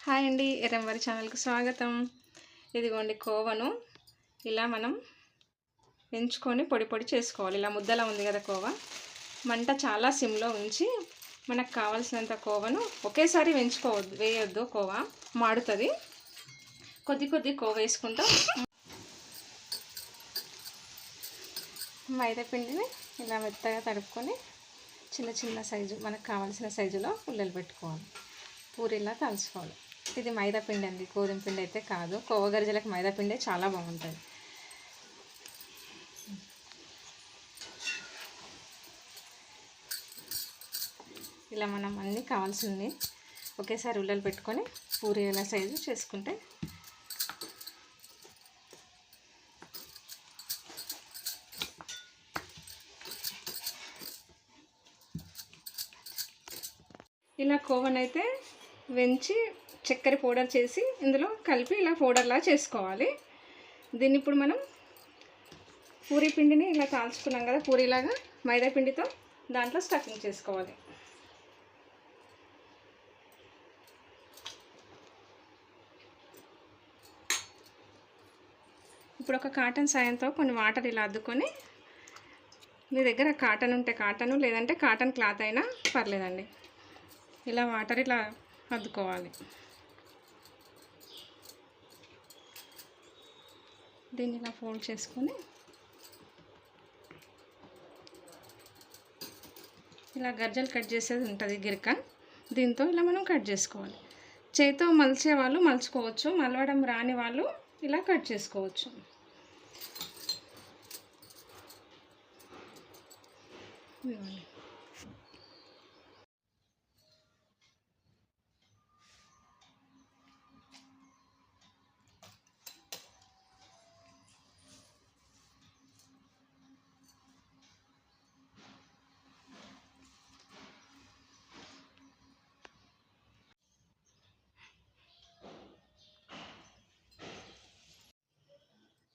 Hi అండి, ఎర్రంవారి ఛానల్కి స్వాగతం. ఇదిగోండి కోవను ఇలా మనం ఎంచుకొని పొడి పొడి చేసుకోవాలి. ఇలా ముద్దలా ఉంది కదా కోవ. మంట చాలా సిమ్లో ఉంచి మనకు కావాల్సినంత కోవను ఒకేసారి వేయొద్దు. కోవ మాడుతుంది. కొద్ది కొద్ది కోవ వేసుకుంటాం. మైదా పిండిని ఇలా మెత్తగా తడుపుకొని చిన్న చిన్న సైజు మనకు కావాల్సిన సైజులో ఉల్లలు పెట్టుకోవాలి. పూరీలా తలుచుకోవాలి. ఇది మైదా పిండి అండి, గోధుమ పిండి అయితే కాదు. కోవ గరిజలకు మైదా పిండి చాలా బాగుంటుంది. ఇలా మనం అన్నీ కావాల్సింది ఒకేసారి ఉల్లలు పెట్టుకొని పూరీల సైజు చేసుకుంటే ఇలా కోవనైతే వెంచి చక్కెర పౌడర్ చేసి ఇందులో కలిపి ఇలా పౌడర్లా చేసుకోవాలి. దీన్ని ఇప్పుడు మనం పూరీ పిండిని ఇలా కాల్చుకున్నాం కదా, పూరీలాగా మైదా పిండితో దాంట్లో స్టఫింగ్ చేసుకోవాలి. ఇప్పుడు ఒక కాటన్ సాయంతో కొన్ని వాటర్ ఇలా అద్దుకొని, మీ దగ్గర కాటన్ ఉంటే కాటను, లేదంటే కాటన్ క్లాత్ అయినా పర్లేదండి, ఇలా వాటర్ ఇలా అద్దుకోవాలి. దీన్ని ఇలా ఫోల్డ్ చేసుకొని ఇలా గర్జలు కట్ చేసేది ఉంటుంది గిరక, దీంతో ఇలా మనం కట్ చేసుకోవాలి. చేతితో మలిచే వాళ్ళు మలుచుకోవచ్చు, మలవడం రాని వాళ్ళు ఇలా కట్ చేసుకోవచ్చు.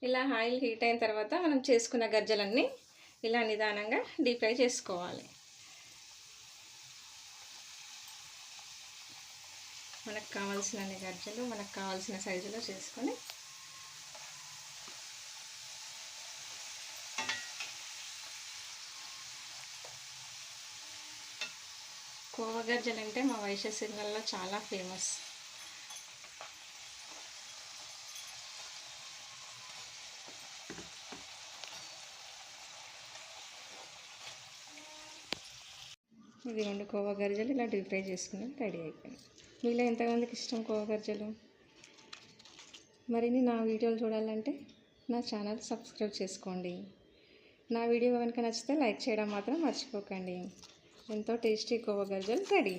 ఇలా ఆయిల్ హీట్ అయిన తర్వాత మనం చేసుకున్న గజ్జలన్నీ ఇలా నిదానంగా డీప్ ఫ్రై చేసుకోవాలి. మనకు కావాల్సిన గజ్జలు మనకు కావాల్సిన సైజులో చేసుకొని కోవ గజ్జలు అంటే మా వైశ్య సిరిమల్లో చాలా ఫేమస్. ఇదిగోండి కోవ గరిజలు ఇలా డీప్ ఫ్రై చేసుకుని రెడీ అయిపోయింది. మీలో ఎంతమందికి ఇష్టం కోవ గరిజలు? మరిన్ని నా వీడియోలు చూడాలంటే నా ఛానల్ సబ్స్క్రైబ్ చేసుకోండి. నా వీడియో కనుక నచ్చితే లైక్ చేయడం మాత్రం మర్చిపోకండి. ఎంతో టేస్టీ కోవ గరిజలు రెడీ.